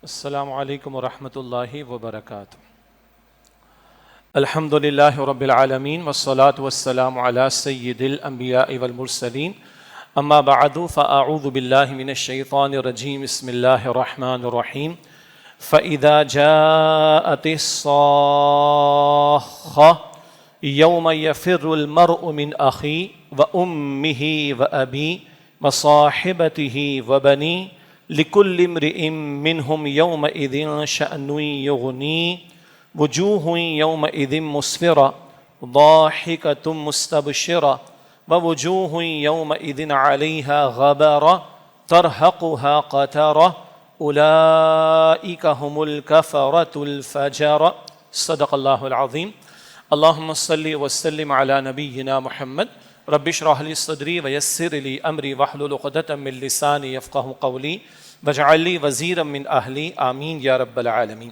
السلام علیکم ورحمۃ اللہ وبرکاتہ۔ الحمد للہ رب العالمین والصلاة والسلام علی سید الانبیاء والمرسلین، اما بعد فاعوذ باللہ من الشیطان الرجیم، بسم اللہ الرحمن الرحیم۔ فإذا جاءت الصاخة يوم يفر المرء من أخيه وأمه وأبيه وصاحبته وبنيه لكل امرئ منهم يومئذ شأن يغنيه وجوه يومئذ مسفرة ضاحكة مستبشرة ووجوه يومئذ عليها غبرة ترهقها قترة أولئك هم الكفرة الفجرة۔ صدق اللہ العظیم۔ اللہم صلی وسلم علی نبینا محمد۔ رب اشرح لی صدری ویسر لی امری واحلل عقدۃ من لسانی یفقہوا قولی واجعل لی وزیرا من اہلی، آمین یا رب العالمین۔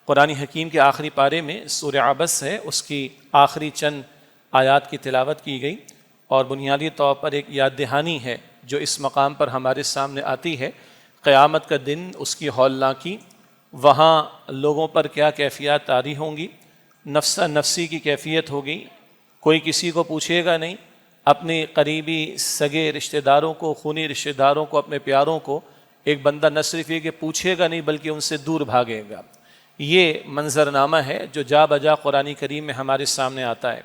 قرآن حکیم کے آخری پارے میں سورہ عبس ہے، اس کی آخری چند آیات کی تلاوت کی گئی، اور بنیادی طور پر ایک یاد دہانی ہے جو اس مقام پر ہمارے سامنے آتی ہے۔ قیامت کا دن، اس کی ہولناکی، وہاں لوگوں پر کیا کیفیات طاری ہوں گی، نفسا نفسی کی کیفیت ہوگی، کوئی کسی کو پوچھے گا نہیں، اپنے قریبی سگے رشتہ داروں کو، خونی رشتہ داروں کو، اپنے پیاروں کو ایک بندہ نہ صرف یہ کہ پوچھے گا نہیں بلکہ ان سے دور بھاگے گا۔ یہ منظرنامہ ہے جو جا بجا قرآن کریم میں ہمارے سامنے آتا ہے۔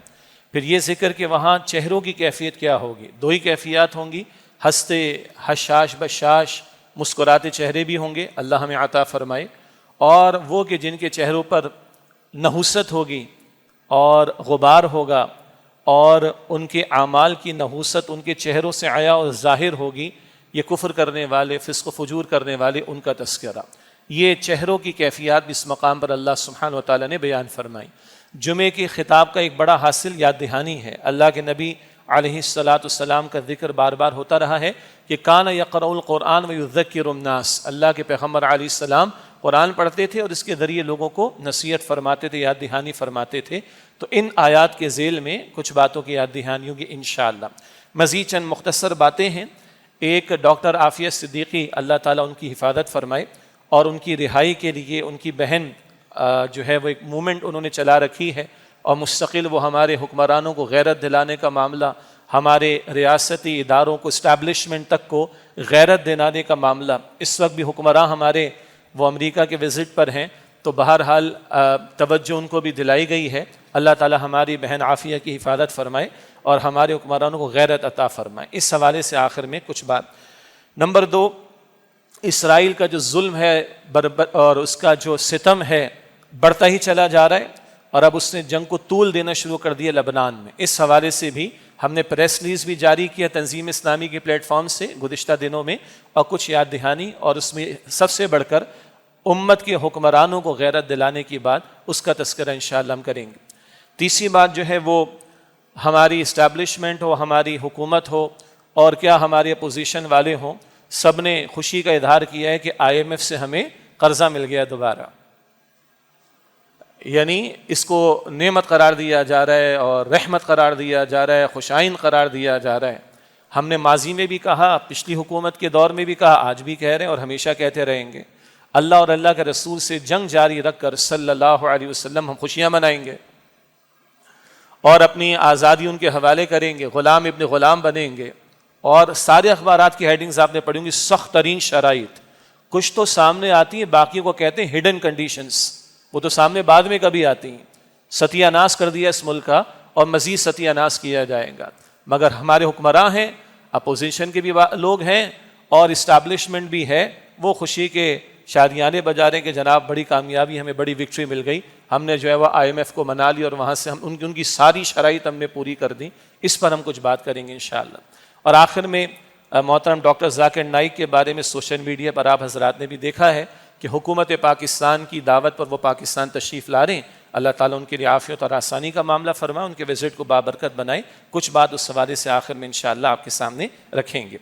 پھر یہ ذکر کہ وہاں چہروں کی کیفیت کیا ہوگی، دو ہی کیفیات ہوں گی، ہنستے حشاش بشاش مسکراتے چہرے بھی ہوں گے، اللہ ہمیں عطا فرمائے، اور وہ کہ جن کے چہروں پر نحوست ہوگی اور غبار ہوگا، اور ان کے اعمال کی نحوست ان کے چہروں سے عیا اور ظاہر ہوگی، یہ کفر کرنے والے، فسق و فجور کرنے والے، ان کا تذکرہ۔ یہ چہروں کی کیفیات اس مقام پر اللہ سبحانہ و تعالیٰ نے بیان فرمائی۔ جمعے کے خطاب کا ایک بڑا حاصل یاد دہانی ہے۔ اللہ کے نبی علیہ السلام کا ذکر بار بار ہوتا رہا ہے کہ کان یقرأ القرآن ویذکر الناس، اللہ کے پیغمبر علیہ السلام قرآن پڑھتے تھے اور اس کے ذریعے لوگوں کو نصیحت فرماتے تھے، یاد دہانی فرماتے تھے۔ تو ان آیات کے ذیل میں کچھ باتوں کی یاد دہانی ہوگی انشاءاللہ۔ مزید چند مختصر باتیں ہیں۔ ایک ڈاکٹر عافیہ صدیقی، اللہ تعالیٰ ان کی حفاظت فرمائے، اور ان کی رہائی کے لیے ان کی بہن جو ہے وہ ایک موومنٹ انہوں نے چلا رکھی ہے، اور مستقل وہ ہمارے حکمرانوں کو غیرت دلانے کا معاملہ، ہمارے ریاستی اداروں کو، اسٹیبلشمنٹ تک کو غیرت دلانے کا معاملہ۔ اس وقت بھی حکمراں ہمارے وہ امریکہ کے وزٹ پر ہیں، تو بہرحال توجہ ان کو بھی دلائی گئی ہے۔ اللہ تعالی ہماری بہن عافیہ کی حفاظت فرمائے اور ہمارے حکمرانوں کو غیرت عطا فرمائے۔ اس حوالے سے آخر میں کچھ بات۔ نمبر 2، اسرائیل کا جو ظلم ہے اور اس کا جو ستم ہے بڑھتا ہی چلا جا رہا ہے، اور اب اس نے جنگ کو طول دینا شروع کر دیا لبنان میں۔ اس حوالے سے بھی ہم نے پریس ریلیز بھی جاری کیا تنظیم اسلامی کے پلیٹ فارم سے گزشتہ دنوں میں، اور کچھ یاد دہانی، اور اس میں سب سے بڑھ کر امت کے حکمرانوں کو غیرت دلانے کی بات، اس کا تذکرہ انشاءاللہ ہم کریں گے۔ تیسری بات جو ہے وہ ہماری اسٹیبلشمنٹ ہو، ہماری حکومت ہو، اور کیا ہمارے اپوزیشن والے ہوں، سب نے خوشی کا اظہار کیا ہے کہ IMF سے ہمیں قرضہ مل گیا دوبارہ، یعنی اس کو نعمت قرار دیا جا رہا ہے اور رحمت قرار دیا جا رہا ہے، خوشائن قرار دیا جا رہا ہے۔ ہم نے ماضی میں بھی کہا، پچھلی حکومت کے دور میں بھی کہا، آج بھی کہہ رہے ہیں اور ہمیشہ کہتے رہیں گے، اللہ اور اللہ کے رسول سے جنگ جاری رکھ کر صلی اللہ علیہ وسلم ہم خوشیاں منائیں گے، اور اپنی آزادی ان کے حوالے کریں گے، غلام ابن غلام بنیں گے۔ اور سارے اخبارات کی ہیڈنگز آپ نے پڑھی ہوں گی، سخت ترین شرائط، کچھ تو سامنے آتی ہیں، باقی کو کہتے ہیں ہڈن کنڈیشنز، وہ تو سامنے بعد میں کبھی آتی ہیں۔ ستیہ ناش کر دیا اس ملک کا، اور مزید ستیہ ناش کیا جائے گا، مگر ہمارے حکمراں ہیں، اپوزیشن کے بھی لوگ ہیں، اور اسٹیبلشمنٹ بھی ہے، وہ خوشی کے شادیانے بجا رہے ہیں کہ جناب بڑی کامیابی، ہمیں بڑی وکٹری مل گئی، ہم نے جو ہے وہ IMF کو منا لی، اور وہاں سے ہم ان کی ساری شرائط ہم نے پوری کر دی۔ اس پر ہم کچھ بات کریں گے انشاءاللہ۔ اور آخر میں محترم ڈاکٹر ذاکر نائک کے بارے میں سوشل میڈیا پر آپ حضرات نے بھی دیکھا ہے کہ حکومت پاکستان کی دعوت پر وہ پاکستان تشریف لا رہے ہیں۔ اللہ تعالیٰ ان کے لیے عافیت اور آسانی کا معاملہ فرمائے، ان کے وزٹ کو بابرکت بنائے۔ کچھ بات اس حوالے سے آخر میں انشاءاللہ آپ کے سامنے رکھیں گے۔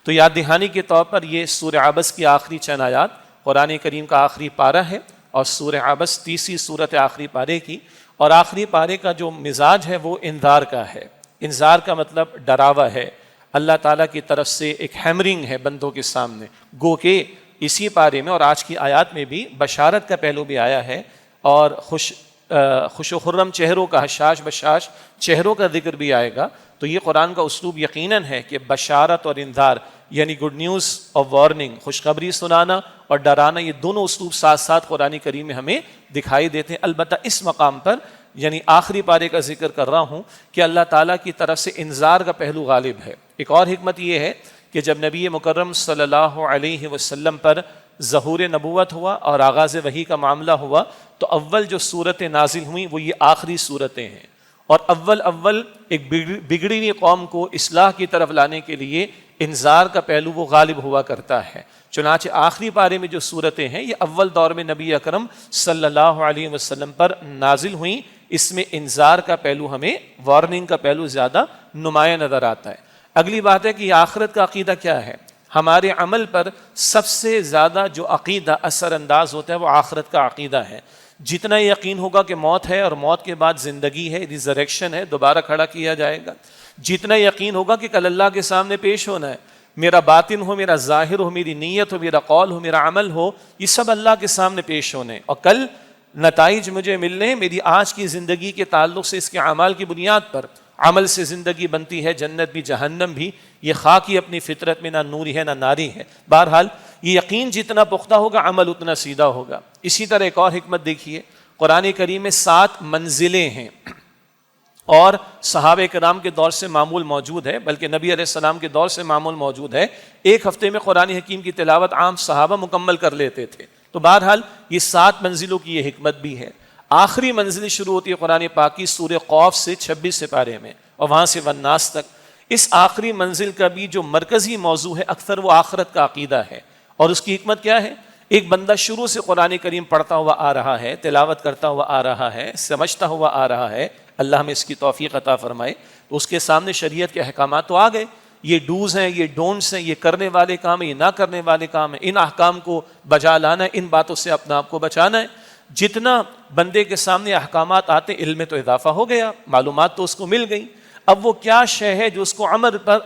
تو یاد دہانی کے طور پر یہ سورہ عبس کی آخری چند آیات، قرآن کریم کا آخری پارہ ہے، اور سورہ عبس تیسری سورت آخری پارے کی، اور آخری پارے کا جو مزاج ہے وہ انذار کا ہے۔ انذار کا مطلب ڈراوا ہے، اللہ تعالیٰ کی طرف سے ایک ہیمرنگ ہے بندوں کے سامنے، گو کہ اسی پارے میں اور آج کی آیات میں بھی بشارت کا پہلو بھی آیا ہے اور خوش و خرم چہروں کا، حشاش بشاش چہروں کا ذکر بھی آئے گا. تو یہ قرآن کا اسلوب یقیناً ہے کہ بشارت اور انذار یعنی گڈ نیوز اور وارننگ، خوشخبری سنانا اور ڈرانا، یہ دونوں اسلوب ساتھ ساتھ قرآن کریم میں ہمیں دکھائی دیتے ہیں. البتہ اس مقام پر یعنی آخری پارے کا ذکر کر رہا ہوں کہ اللہ تعالیٰ کی طرف سے انذار کا پہلو غالب ہے. ایک اور حکمت یہ ہے کہ جب نبی مکرم صلی اللہ علیہ وسلم پر ظہور نبوت ہوا اور آغاز وحی کا معاملہ ہوا تو اول جو صورتیں نازل ہوئیں وہ یہ آخری صورتیں ہیں، اور اول ایک بگڑی ہوئی قوم کو اصلاح کی طرف لانے کے لیے انذار کا پہلو وہ غالب ہوا کرتا ہے. چنانچہ آخری پارے میں جو صورتیں ہیں یہ اول دور میں نبی اکرم صلی اللہ علیہ وسلم پر نازل ہوئیں. اس میں انذار کا پہلو ہمیں، وارننگ کا پہلو زیادہ نمایاں نظر آتا ہے. اگلی بات ہے کہ یہ آخرت کا عقیدہ کیا ہے. ہمارے عمل پر سب سے زیادہ جو عقیدہ اثر انداز ہوتا ہے وہ آخرت کا عقیدہ ہے. جتنا یقین ہوگا کہ موت ہے اور موت کے بعد زندگی ہے، ریزریکشن ہے، دوبارہ کھڑا کیا جائے گا، جتنا یقین ہوگا کہ کل اللہ کے سامنے پیش ہونا ہے، میرا باطن ہو، میرا ظاہر ہو، میری نیت ہو، میرا قول ہو، میرا عمل ہو، یہ سب اللہ کے سامنے پیش ہونے اور کل نتائج مجھے ملنے ہیں. میری آج کی زندگی کے تعلق سے اس کے اعمال کی بنیاد پر عمل سے زندگی بنتی ہے، جنت بھی جہنم بھی. یہ خاکی اپنی فطرت میں نہ نوری ہے نہ ناری ہے. بہرحال یہ یقین جتنا پختہ ہوگا عمل اتنا سیدھا ہوگا. اسی طرح ایک اور حکمت دیکھیے، قرآن کریم میں 7 منزلیں ہیں اور صحابہ کرام کے دور سے معمول موجود ہے، بلکہ نبی علیہ السلام کے دور سے معمول موجود ہے. ایک ہفتے میں قرآن حکیم کی تلاوت عام صحابہ مکمل کر لیتے تھے. تو بہرحال یہ 7 منزلوں کی یہ حکمت بھی ہے. آخری منزل شروع ہوتی ہے قرآن پاک کی سورہ قاف سے 26 سپارے میں اور وہاں سے والناس تک. اس آخری منزل کا بھی جو مرکزی موضوع ہے اکثر وہ آخرت کا عقیدہ ہے. اور اس کی حکمت کیا ہے؟ ایک بندہ شروع سے قرآن کریم پڑھتا ہوا آ رہا ہے، تلاوت کرتا ہوا آ رہا ہے، سمجھتا ہوا آ رہا ہے، اللہ ہمیں اس کی توفیق عطا فرمائے. تو اس کے سامنے شریعت کے احکامات تو آ گئے، یہ ڈوز ہیں، یہ ڈونٹس ہیں، یہ کرنے والے کام ہیں، یہ نہ کرنے والے کام ہیں، ان احکام کو بجا لانا ہے، ان باتوں سے اپنے آپ کو بچانا ہے. جتنا بندے کے سامنے احکامات آتے علم میں تو اضافہ ہو گیا، معلومات تو اس کو مل گئی. اب وہ کیا شے ہے جو اس کو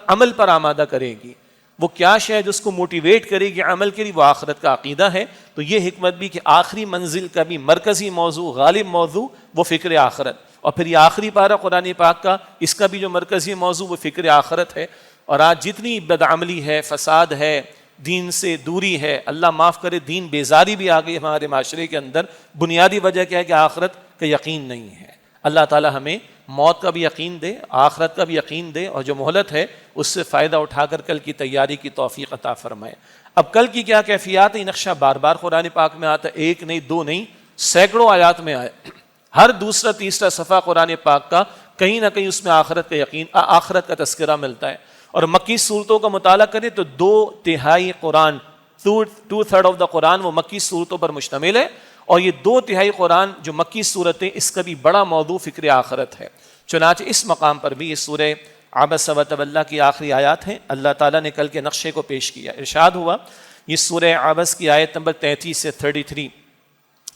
عمل پر آمادہ کرے گی، وہ کیا شے ہے جو اس کو موٹیویٹ کرے گی عمل کے لیے، وہ آخرت کا عقیدہ ہے. تو یہ حکمت بھی کہ آخری منزل کا بھی مرکزی موضوع، غالب موضوع وہ فکر آخرت. اور پھر یہ آخری پارہ قرآن پاک کا، اس کا بھی جو مرکزی موضوع وہ فکر آخرت ہے. اور آج جتنی بدعملی ہے، فساد ہے، دین سے دوری ہے، اللہ معاف کرے دین بیزاری بھی آ گئی ہمارے معاشرے کے اندر، بنیادی وجہ کیا ہے کہ آخرت کا یقین نہیں ہے. اللہ تعالی ہمیں موت کا بھی یقین دے، آخرت کا بھی یقین دے، اور جو مہلت ہے اس سے فائدہ اٹھا کر کل کی تیاری کی توفیق عطا فرمائے. اب کل کی کیا کیفیات ہے، یہ نقشہ بار بار قرآن پاک میں آتا ہے، ایک نہیں دو نہیں، سینکڑوں آیات میں آئے. ہر دوسرا تیسرا صفحہ قرآن پاک کا کہیں نہ کہیں اس میں آخرت کا یقین، آخرت کا تذکرہ ملتا ہے. اور مکی صورتوں کا مطالعہ کریں تو 2/3 قرآن، 2/3 آف دا قرآن وہ مکی صورتوں پر مشتمل ہے. اور یہ 2/3 قرآن جو مکی صورتیں، اس کا بھی بڑا موضوع فکر آخرت ہے. چنانچہ اس مقام پر بھی یہ سورہ عبس وتولی کی آخری آیات ہیں. اللہ تعالیٰ نے کل کے نقشے کو پیش کیا. ارشاد ہوا، یہ سورہ عبس کی آیت نمبر 33 سے 33،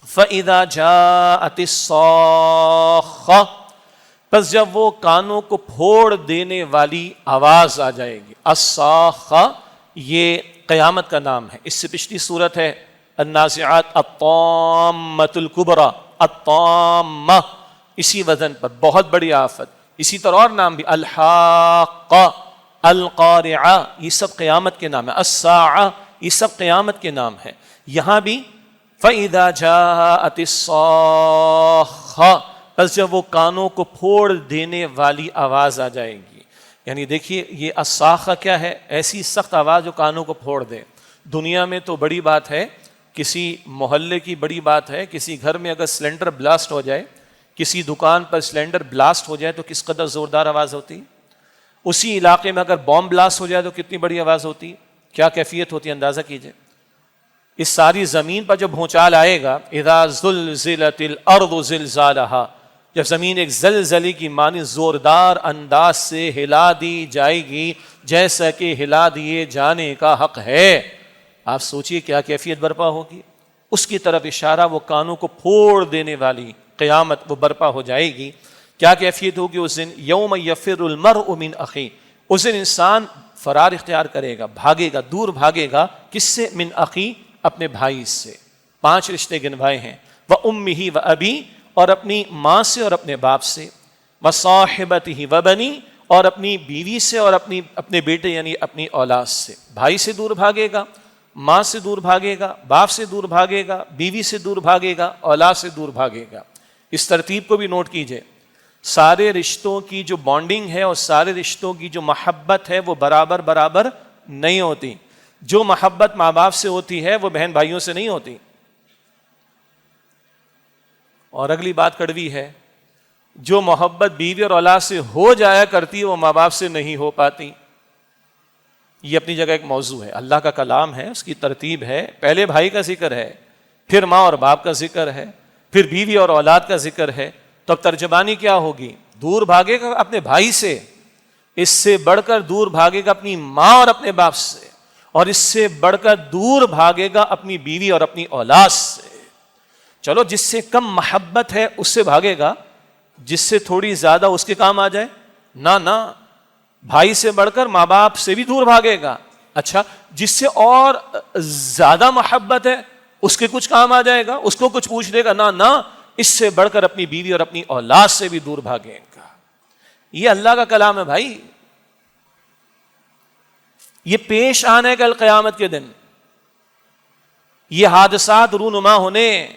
فَإِذَا جَاءَتِ الصَّاخَّةُ، پس جب وہ کانوں کو پھوڑ دینے والی آواز آ جائے گی. الصاخہ یہ قیامت کا نام ہے. اس سے پچھلی صورت ہے النازعات، الطامۃ الکبریٰ، الطامہ اسی وزن پر بہت بڑی آفت. اسی طرح اور نام بھی الحاقہ، القارعہ، یہ سب قیامت کے نام ہے. الساعہ یہ سب قیامت کے نام ہے. یہاں بھی فَإِذَا جَاءَتِ الصَّاخَّةُ، بس جب وہ کانوں کو پھوڑ دینے والی آواز آ جائے گی. یعنی دیکھیے یہ الصاخہ کیا ہے، ایسی سخت آواز جو کانوں کو پھوڑ دے. دنیا میں تو بڑی بات ہے، کسی محلے کی بڑی بات ہے، کسی گھر میں اگر سلنڈر بلاسٹ ہو جائے، کسی دکان پر سلنڈر بلاسٹ ہو جائے تو کس قدر زوردار آواز ہوتی ہے. اسی علاقے میں اگر بام بلاسٹ ہو جائے تو کتنی بڑی آواز ہوتی ہے، کیا کیفیت ہوتی ہے اندازہ کیجئے. اس ساری زمین پر جب بھونچال آئے گا، اذا زلزلت الارض زلزالہا، جب زمین ایک زلزلے کی مانی زوردار انداز سے ہلا دی جائے گی جیسا کہ ہلا دیے جانے کا حق ہے. آپ سوچئے کیا کیفیت برپا ہوگی. اس کی طرف اشارہ، وہ کانوں کو پھوڑ دینے والی قیامت وہ برپا ہو جائے گی. کیا کیفیت ہوگی اس دن؟ یوم یفر المرء من اخیہ، اس دن انسان فرار اختیار کرے گا، بھاگے گا، دور بھاگے گا. کس سے؟ من اخی، اپنے بھائی سے، 5 رشتے گنوائے ہیں، وَأُمِّهِ وَأَبِي، اور اپنی ماں سے اور اپنے باپ سے، وَصَاحِبَتِهِ وَبَنِي، اور اپنی بیوی سے اور اپنے بیٹے یعنی اپنی اولاد سے۔ بھائی سے دور بھاگے گا، ماں سے دور بھاگے گا، باپ سے دور بھاگے گا، بیوی سے دور بھاگے گا، اولاد سے دور بھاگے گا۔ اس ترتیب کو بھی نوٹ کیجئے، سارے رشتوں کی جو بانڈنگ ہے اور سارے رشتوں کی جو محبت ہے وہ برابر برابر نہیں ہوتی۔ جو محبت ماں باپ سے ہوتی ہے وہ بہن بھائیوں سے نہیں ہوتی۔ اور اگلی بات کڑوی ہے، جو محبت بیوی اور اولاد سے ہو جایا کرتی ہے وہ ماں باپ سے نہیں ہو پاتی۔ یہ اپنی جگہ ایک موضوع ہے، اللہ کا کلام ہے، اس کی ترتیب ہے، پہلے بھائی کا ذکر ہے، پھر ماں اور باپ کا ذکر ہے، پھر بیوی اور اولاد کا ذکر ہے۔ تو اب ترجمانی کیا ہوگی؟ دور بھاگے گا اپنے بھائی سے، اس سے بڑھ کر دور بھاگے گا اپنی ماں اور اپنے باپ سے، اور اس سے بڑھ کر دور بھاگے گا اپنی بیوی اور اپنی اولاد سے۔ چلو جس سے کم محبت ہے اس سے بھاگے گا، جس سے تھوڑی زیادہ اس کے کام آ جائے نہ، بھائی سے بڑھ کر ماں باپ سے بھی دور بھاگے گا۔ اچھا جس سے اور زیادہ محبت ہے اس کے کچھ کام آ جائے گا، اس کو کچھ پوچھ لے گا، نہ، اس سے بڑھ کر اپنی بیوی اور اپنی اولاد سے بھی دور بھاگے گا۔ یہ اللہ کا کلام ہے بھائی، یہ پیش آنے کل قیامت کے دن، یہ حادثات رونما ہونے،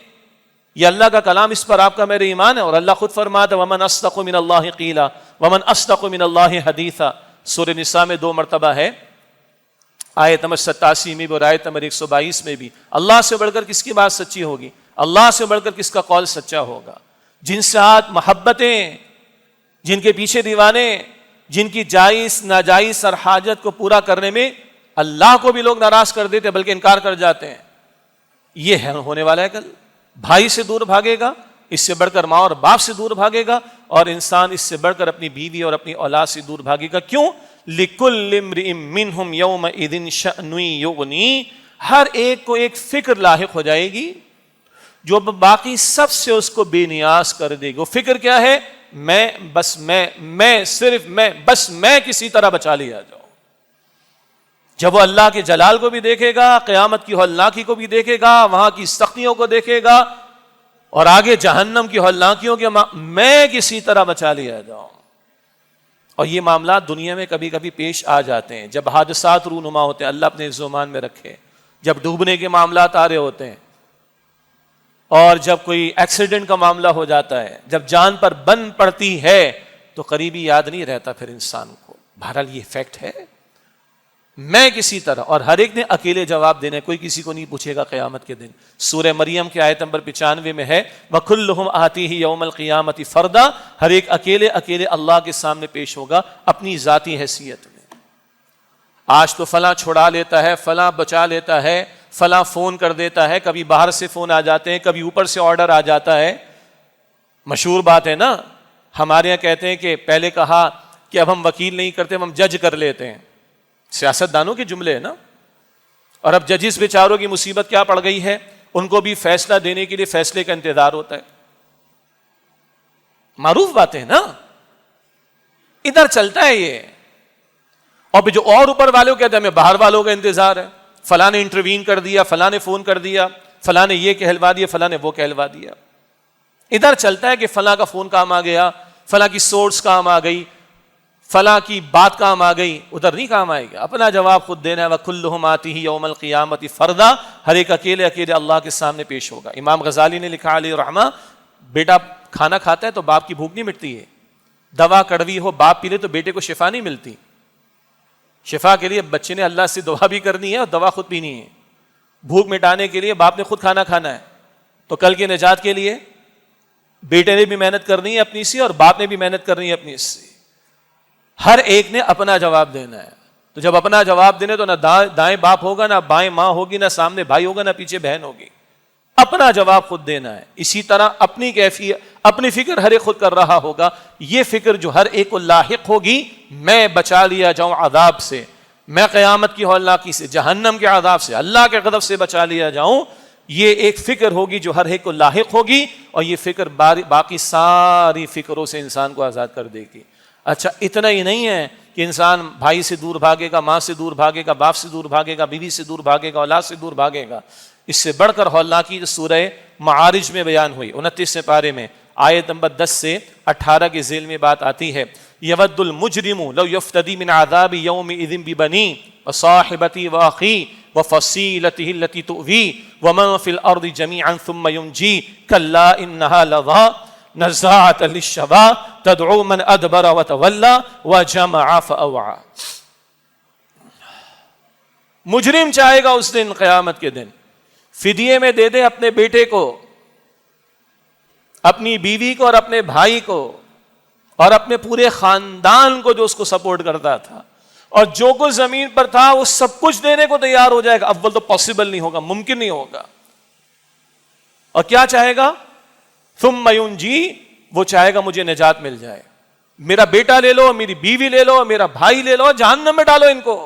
یہ اللہ کا کلام، اس پر آپ کا میرے ایمان ہے۔ اور اللہ خود فرماتا ہے وَمَنْ أَصْدَقُ مِنَ اللَّهِ قِيلًا وَمَنْ أَصْدَقُ مِنَ اللَّهِ حَدِيثًا۔ سورہ نساء میں 2 مرتبہ ہے، آیت نمبر 87 میں بھی اور آیت نمبر 122 میں بھی۔ اللہ سے بڑھ کر کس کی بات سچی ہوگی؟ اللہ سے بڑھ کر کس کا قول سچا ہوگا؟ جن سے ساتھ محبتیں، جن کے پیچھے دیوانے، جن کی جائز ناجائز سر حاجت کو پورا کرنے میں اللہ کو بھی لوگ ناراض کر دیتے بلکہ انکار کر جاتے ہیں، یہ ہے ہونے والا ہے کل۔ بھائی سے دور بھاگے گا، اس سے بڑھ کر ماں اور باپ سے دور بھاگے گا، اور انسان اس سے بڑھ کر اپنی بیوی اور اپنی اولاد سے دور بھاگے گا۔ کیوں؟ لِكُلِّ امْرِئٍ مِّنْهُمْ يَوْمَئِذٍ شَأْنٌ يُغْنِيهِ، ہر ایک کو ایک فکر لاحق ہو جائے گی جو باقی سب سے اس کو بے نیاز کر دے گی۔ وہ فکر کیا ہے؟ میں کسی طرح بچا لیا جاؤں۔ جب وہ اللہ کے جلال کو بھی دیکھے گا، قیامت کی ہولناکی کو بھی دیکھے گا، وہاں کی سختیوں کو دیکھے گا، اور آگے جہنم کی ہولناکیوں کے میں کسی طرح بچا لیا جاؤں۔ اور یہ معاملات دنیا میں کبھی کبھی پیش آ جاتے ہیں، جب حادثات رونما ہوتے ہیں، اللہ اپنے عز و امان میں رکھے، جب ڈوبنے کے معاملات آ رہے ہوتے ہیں، اور جب کوئی ایکسیڈنٹ کا معاملہ ہو جاتا ہے، جب جان پر بن پڑتی ہے تو قریبی یاد نہیں رہتا پھر انسان کو۔ بہرحال یہ فیکٹ ہے، میں کسی طرح، اور ہر ایک نے اکیلے جواب دینا ہے، کوئی کسی کو نہیں پوچھے گا قیامت کے دن۔ سورہ مریم کی آیت نمبر 95 میں ہے وَكُلُّهُمْ آتِيهِ يَوْمَ الْقِيَامَةِ فَرْدًا، ہر ایک اکیلے اللہ کے سامنے پیش ہوگا اپنی ذاتی حیثیت میں۔ آج تو فلاں چھڑا لیتا ہے، فلاں بچا لیتا ہے، فلاں فون کر دیتا ہے، کبھی باہر سے فون آ جاتے ہیں، کبھی اوپر سے آرڈر آ جاتا ہے۔ مشہور بات ہے نا، ہمارے یہاں کہتے ہیں کہ پہلے کہا کہ اب ہم وکیل نہیں کرتے، ہم جج کر لیتے ہیں، سیاست دانوں کے جملے ہیں نا۔ اور اب ججز بیچاروں کی مصیبت کیا پڑ گئی ہے، ان کو بھی فیصلہ دینے کے لیے فیصلے کا انتظار ہوتا ہے۔ معروف باتیں نا، ادھر چلتا ہے یہ۔ اور جو اور اوپر والوں کہتے ہیں ہمیں باہر والوں کا انتظار ہے، فلاں نے انٹروین کر دیا، فلاں نے فون کر دیا، فلاں نے یہ کہلوا دیا، فلاں نے وہ کہلوا دیا۔ ادھر چلتا ہے کہ فلاں کا فون کام آ گیا، فلاں کی سورس کام آ گئی، فلاں کی بات کام آ گئی، ادھر نہیں کام آئے گا۔ اپنا جواب خود دینا ہے۔ وَكُلُّهُمْ آتِيهِ يَوْمَ الْقِيَامَةِ فَرْدًا، ہر ایک اکیلے اللہ کے سامنے پیش ہوگا۔ امام غزالی نے لکھا علیہ الرحمہ، بیٹا کھانا کھاتا ہے تو باپ کی بھوک نہیں مٹتی ہے، دوا کڑوی ہو باپ پی لے تو بیٹے کو شفا نہیں ملتی۔ شفا کے لیے بچے نے اللہ سے دعا بھی کرنی ہے اور دوا خود پینی ہے۔ بھوک مٹانے کے لیے باپ نے خود کھانا کھانا ہے، تو کل کی نجات کے لیے بیٹے نے بھی محنت کرنی ہے اپنی سی، اور باپ نے بھی محنت کرنی ہے اپنی سی۔ ہر ایک نے اپنا جواب دینا ہے۔ تو جب اپنا جواب دینے تو نہ دائیں باپ ہوگا، نہ بائیں ماں ہوگی، نہ سامنے بھائی ہوگا، نہ پیچھے بہن ہوگی۔ اپنا جواب خود دینا ہے۔ اسی طرح اپنی کیفیت، اپنی فکر ہر ایک خود کر رہا ہوگا۔ یہ فکر جو ہر ایک کو لاحق ہوگی، میں بچا لیا جاؤں عذاب سے، میں قیامت کی ہولناکی سے، جہنم کے عذاب سے، اللہ کے غضب سے بچا لیا جاؤں، یہ ایک فکر ہوگی جو ہر ایک کو لاحق ہوگی، اور یہ فکر باقی ساری فکروں سے انسان کو آزاد کر دے گی۔ اچھا اتنا ہی نہیں ہے کہ انسان بھائی سے دور بھاگے گا، ماں سے دور بھاگے گا، باپ سے دور بھاگے گا، بیوی سے دور بھاگے گا، اولاد سے دور بھاگے گا۔ اس سے بڑھ کر ہولناکی سورہ معارج میں بیان ہوئی 29 پارے میں آیت نمبر 10 سے 18 کے ذیل میں بات آتی ہے یود المجرم لو یفتدی من عذاب یومئذ ببنی وصاحبتی واخی وفصیلته التي تؤوی ومن فی الارض جميعا ثم ینجی کلا انها لظى نزاعة للشوا تدعو من ادبر وتولى وجمع فاوعى. مجرم چاہے گا اس دن قیامت کے دن فدیے میں دے دے اپنے بیٹے کو، اپنی بیوی کو اور اپنے بھائی کو اور اپنے پورے خاندان کو جو اس کو سپورٹ کرتا تھا، اور جو کچھ زمین پر تھا وہ سب کچھ دینے کو تیار ہو جائے گا. اول تو پاسبل نہیں ہوگا، ممکن نہیں ہوگا. اور کیا چاہے گا؟ ثم ینجی، وہ چاہے گا مجھے نجات مل جائے، میرا بیٹا لے لو، میری بیوی لے لو، میرا بھائی لے لو، جہنم میں ڈالو ان کو،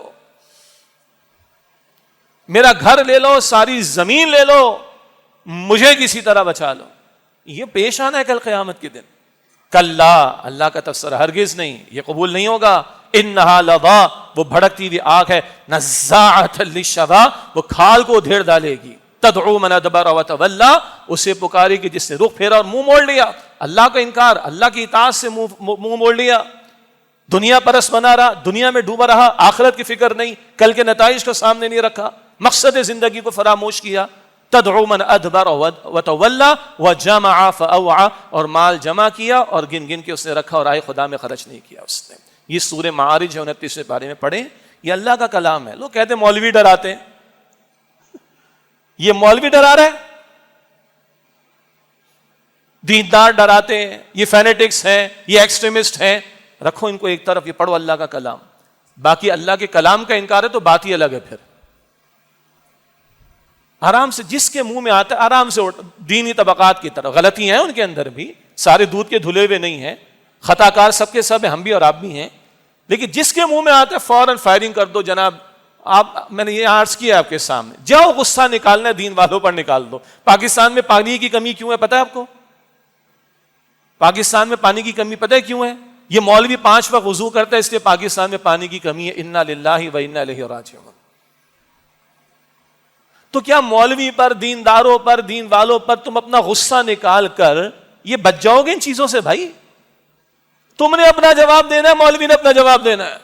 میرا گھر لے لو، ساری زمین لے لو، مجھے کسی طرح بچا لو. یہ پیش آنا ہے کل قیامت کے دن. کلا، اللہ کا تفسیر ہرگز نہیں، یہ قبول نہیں ہوگا. انہا لظا، وہ بھڑکتی ہوئی آگ ہے، نزاعۃ للشوا، وہ کھال کو ادھیڑ ڈالے گی. تدعو من ادبر وتولی، اسے پکارے گی جس نے رخ پھیرا اور منہ موڑ لیا، اللہ کا انکار، اللہ کی اطاعت سے منہ موڑ لیا، دنیا پرست بنا رہا، دنیا میں ڈوبا رہا، آخرت کی فکر نہیں، کل کے نتائج کو سامنے نہیں رکھا، مقصد زندگی کو فراموش کیا. تدعو من ادبر وتولی وجمع فاوعى، اور مال جمع کیا اور گن گن کے اس نے رکھا اور آئے خدا میں خرچ نہیں کیا اس نے. یہ سورہ معارج ہے 29 پارے میں پڑھیں، یہ اللہ کا کلام ہے. لوگ کہتے ہیں مولوی ڈراتے ہیں، یہ مولوی ڈرا رہا ہے، دیندار ڈراتے ہیں، یہ فینیٹکس ہیں، یہ ایکسٹریمسٹ ہیں. رکھو ان کو ایک طرف، یہ پڑھو اللہ کا کلام. باقی اللہ کے کلام کا انکار ہے تو بات ہی الگ ہے. پھر آرام سے جس کے منہ میں آتا ہے آرام سے دینی طبقات کی طرف، غلطی ہیں ان کے اندر بھی، سارے دودھ کے دھلے ہوئے نہیں ہیں، خطا کار سب کے سب ہیں، ہم بھی اور آپ بھی ہیں، لیکن جس کے منہ میں آتا ہے فوراً فائرنگ کر دو. جناب آپ، میں نے یہ عرض کیا آپ کے سامنے، جاؤ غصہ نکالنا ہے دین والوں پر نکال دو. پاکستان میں پانی کی کمی کیوں ہے پتہ ہے آپ کو؟ پاکستان میں پانی کی کمی پتہ ہے کیوں ہے؟ یہ مولوی 5 وقت وضو کرتا ہے اس لیے پاکستان میں پانی کی کمی ہے. انا للہ و انا الیہ راجعون. تو کیا مولوی پر، دینداروں پر، دین والوں پر تم اپنا غصہ نکال کر یہ بچ جاؤ گے ان چیزوں سے؟ بھائی تم نے اپنا جواب دینا ہے، مولوی نے اپنا جواب دینا ہے،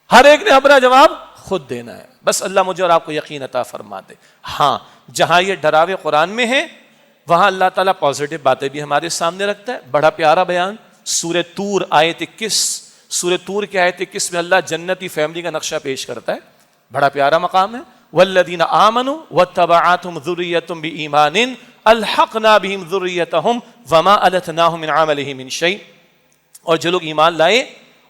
ہر ایک نے اپنا جواب خود دینا ہے. بس اللہ مجھے اور آپ کو یقین عطا فرما دے. ہاں، جہاں یہ ڈراوے قرآن میں ہیں وہاں اللہ تعالیٰ پازیٹو باتیں بھی ہمارے سامنے رکھتا ہے. بڑا پیارا بیان سورہ طور آیت 21، سورہ طور کی آیت 21 میں اللہ جنتی فیملی کا نقشہ پیش کرتا ہے. بڑا پیارا مقام ہے. والذین آمنوا واتبعتهم ذریتهم بایمان الحقنا بهم ذریتهم وما التناهم من عملهم من شیء. اور جو لوگ ایمان لائے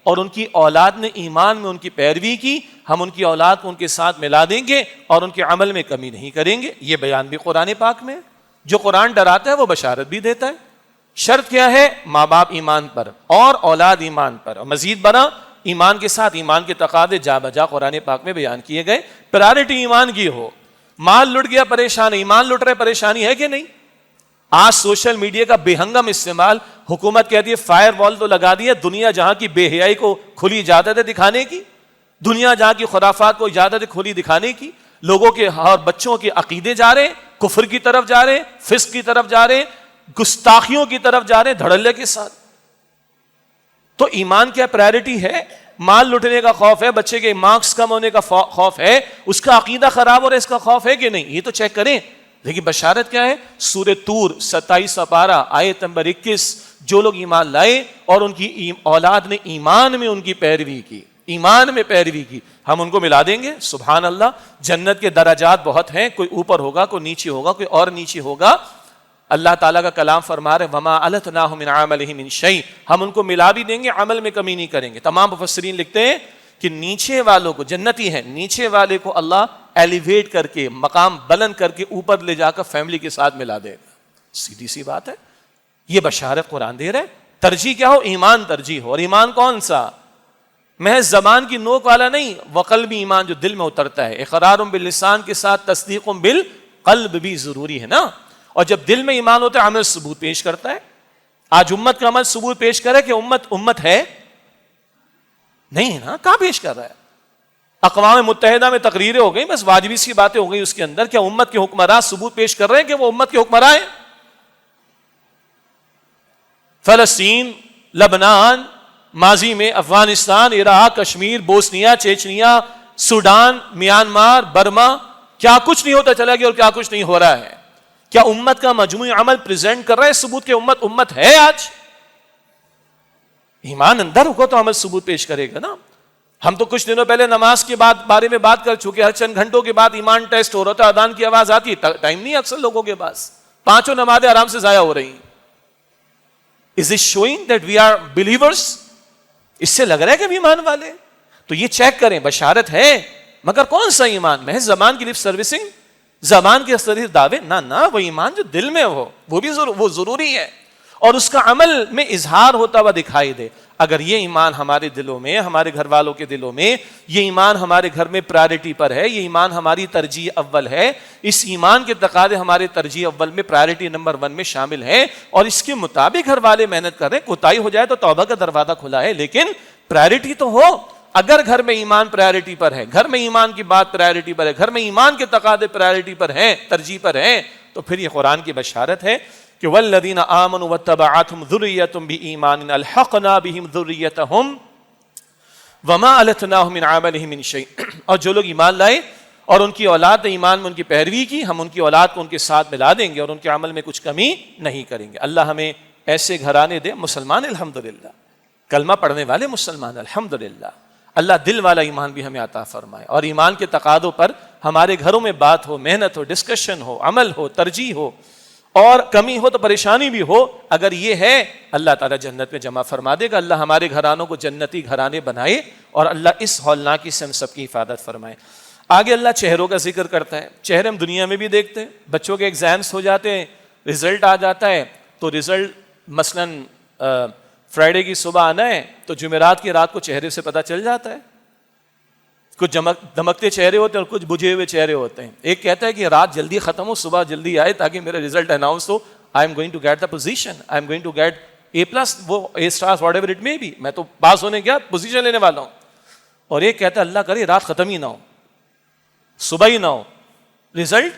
اور ان کی اولاد نے ایمان میں ان کی پیروی کی، ہم ان کی اولاد کو ان کے ساتھ ملا دیں گے اور ان کے عمل میں کمی نہیں کریں گے. یہ بیان بھی قرآن پاک میں. جو قرآن ڈراتا ہے وہ بشارت بھی دیتا ہے. شرط کیا ہے؟ ماں باپ ایمان پر اور اولاد ایمان پر، اور مزید برآں ایمان کے ساتھ ایمان کے تقاضے جا بجا قرآن پاک میں بیان کیے گئے. پرائرٹی ایمان کی ہو. مال لٹ گیا پریشان، ایمان لٹ رہے پریشانی ہے کہ نہیں؟ آج سوشل میڈیا کا بے ہنگم استعمال، حکومت کہتی ہے فائر وال تو لگا دی ہے، دنیا جہاں کی بے حیائی کو کھلی اجازت ہے دکھانے کی، دنیا جہاں کی خرافات کو اجازت ہے کھلی دکھانے کی، لوگوں کے اور بچوں کے عقیدے جا رہے ہیں، کفر کی طرف جا رہے ہیں، فسق کی طرف جا رہے ہیں، گستاخیوں کی طرف جا رہے ہیں دھڑلے کے ساتھ. تو ایمان کیا پرائرٹی ہے؟ مال لٹنے کا خوف ہے، بچے کے مارکس کم ہونے کا خوف ہے، اس کا عقیدہ خراب ہو رہا ہے اس کا خوف ہے کہ نہیں؟ یہ تو چیک کریں. لیکن بشارت کیا ہے؟ سورہ طور 27 پارہ آیت نمبر 21، جو لوگ ایمان لائے اور ان کی اولاد نے ایمان میں ان کی پیروی کی، ایمان میں پیروی کی، ہم ان کو ملا دیں گے. سبحان اللہ. جنت کے درجات بہت ہیں، کوئی اوپر ہوگا، کوئی نیچے ہوگا، کوئی اور نیچے ہوگا. اللہ تعالیٰ کا کلام فرما رہے وما التناهم من عملهم من شیء، ہم ان کو ملا بھی دیں گے، عمل میں کمی نہیں کریں گے. تمام مفسرین لکھتے ہیں کہ نیچے والوں کو، جنتی ہیں، نیچے والے کو اللہ ایلیویٹ کر کے، مقام بلند کر کے اوپر لے جا کر فیملی کے ساتھ ملا دے گا. سیدھی سی بات ہے. یہ بشارت قرآن دے رہے. ترجیح کیا ہو؟ ایمان ترجیح ہو. اور ایمان کون سا؟ محض زبان کی نوک والا نہیں، وقلبی ایمان جو دل میں اترتا ہے. اقرار باللسان کے ساتھ تصدیق بالقلب بھی ضروری ہے نا. اور جب دل میں ایمان ہوتا ہے عمل ثبوت پیش کرتا ہے. آج امت کا عمل ثبوت پیش کرے کہ امت ہے نہیں ہے نا. کہاں پیش کر رہا ہے؟ اقوام متحدہ میں تقریریں ہو گئی، بس واجبی سی باتیں ہو گئی اس کے اندر. کیا امت کے حکمراں ثبوت پیش کر رہے ہیں کہ وہ امت کے حکمراں ہیں؟ فلسطین، لبنان، ماضی میں Afghanistan, Iraq, Kashmir, Bosnia, Chechnya, Sudan, Myanmar, Burma, کیا کچھ نہیں ہوتا چلا گیا اور کیا کچھ نہیں ہو رہا ہے. کیا امت کا مجموعی عمل پریزنٹ کر رہا ہے ثبوت کہ امت ہے آج؟ ایمان اندر ہوگا تو عمل ثبوت پیش کرے گا نا. ہم تو کچھ دنوں پہلے نماز کے بارے میں بات کر چکے. ہر چند گھنٹوں کے بعد ایمان ٹیسٹ ہو رہا تھا، اذان کی آواز آتی ہے، ٹائم نہیں اکثر لوگوں کے پاس، 5 نمازیں آرام سے ضائع ہو رہی ہیں. Is it showing that we are believers؟ اس سے لگ رہا ہے کہ ہم ایمان والے. تو یہ چیک کریں، بشارت ہے مگر کون سا ایمان؟ محض زبان کی لپ سروسنگ، زبان کے صریح دعوے؟ نہ، وہ ایمان جو دل میں ہو وہ بھی وہ ضروری ہے اور اس کا عمل میں اظہار ہوتا ہوا دکھائی دے. اگر یہ ایمان ہمارے دلوں میں، ہمارے گھر والوں کے دلوں میں، یہ ایمان ہمارے گھر میں پرائرٹی پر ہے، یہ ایمان ہماری ترجیح اول ہے، اس ایمان کے تقاضے ہمارے ترجیح اول میں پرائرٹی نمبر 1 میں شامل ہیں اور اس کے مطابق گھر والے محنت کر رہے ہیں، کوتاہی ہو جائے تو توبہ کا دروازہ کھلا ہے، لیکن پرائرٹی تو ہو. اگر گھر میں ایمان پرائرٹی پر ہے، گھر میں ایمان کی بات پرائرٹی پر ہے، گھر میں ایمان کے تقاضے پرائرٹی پر ہیں، ترجیح پر ہیں، تو پھر یہ قرآن کی بشارت ہے کہ والذین آمنوا واتبعتهم ذریتهم بایمان الحقنا بهم ذریتهم وما التناهم من عملهم من شیء. اور جو لوگ ایمان لائے اور ان کی اولاد نے ایمان میں ان کی پیروی کی، ہم ان کی اولاد کو ان کے ساتھ ملا دیں گے اور ان کے عمل میں کچھ کمی نہیں کریں گے. اللہ ہمیں ایسے گھرانے دے، مسلمان الحمدللہ، کلمہ پڑھنے والے مسلمان الحمدللہ. اللہ دل والا ایمان بھی ہمیں عطا فرمائے اور ایمان کے تقاضوں پر ہمارے گھروں میں بات ہو، محنت ہو، ڈسکشن ہو، عمل ہو، ترجیح ہو، اور کمی ہو تو پریشانی بھی ہو. اگر یہ ہے اللہ تعالیٰ جنت میں جمع فرما دے گا. اللہ ہمارے گھرانوں کو جنتی گھرانے بنائے اور اللہ اس ہولناکی سے ہم سب کی حفاظت فرمائے. آگے اللہ چہروں کا ذکر کرتا ہے. چہرے ہم دنیا میں بھی دیکھتے ہیں، بچوں کے ایگزامس ہو جاتے ہیں، رزلٹ آ جاتا ہے تو رزلٹ مثلاً فرائیڈے کی صبح آنا ہے تو جمعرات کی رات کو چہرے سے پتہ چل جاتا ہے. کچھ دمکتے چہرے ہوتے ہیں اور کچھ بجھے ہوئے چہرے ہوتے ہیں. ایک کہتا ہے کہ رات جلدی ختم ہو، صبح جلدی آئے تاکہ میرا رزلٹ اناؤنس ہو، I am going to get the position, I am going to get A+، وہ A*، whatever it may be, میں تو پاس ہونے گیا، پوزیشن لینے والا ہوں. اور ایک کہتا ہے اللہ کرے رات ختم ہی نہ ہو، صبح ہی نہ ہو، رزلٹ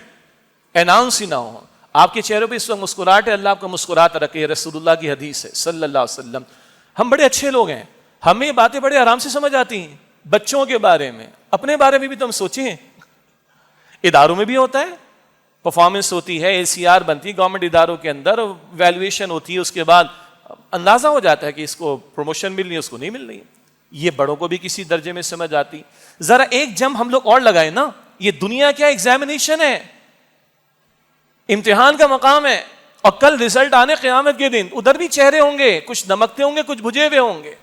اناؤنس ہی نہ ہو. آپ کے چہرے پہ اس وقت مسکراہٹ ہے، اللہ آپ کو مسکراہٹ رکھے. یہ رسول اللہ کی حدیث ہے صلی اللہ علیہ وسلم. ہم بڑے اچھے لوگ ہیں، ہمیں یہ باتیں بڑے آرام سے سمجھ آتی ہیں. بچوں کے بارے میں، اپنے بارے میں بھی تو ہم سوچیں. اداروں میں بھی ہوتا ہے، پرفارمنس ہوتی ہے، ACR بنتی ہے گورنمنٹ اداروں کے اندر، ویلیویشن ہوتی ہے، اس کے بعد اندازہ ہو جاتا ہے کہ اس کو پروموشن ملنی ہے، اس کو نہیں مل رہی. یہ بڑوں کو بھی کسی درجے میں سمجھ آتی. ذرا ایک جم ہم لوگ اور لگائیں نا، یہ دنیا کیا ایگزامینیشن ہے، امتحان کا مقام ہے، اور کل رزلٹ آنے قیامت کے دن ادھر بھی چہرے ہوں گے، کچھ دمکتے ہوں گے، کچھ بجھے ہوئے ہوں گے.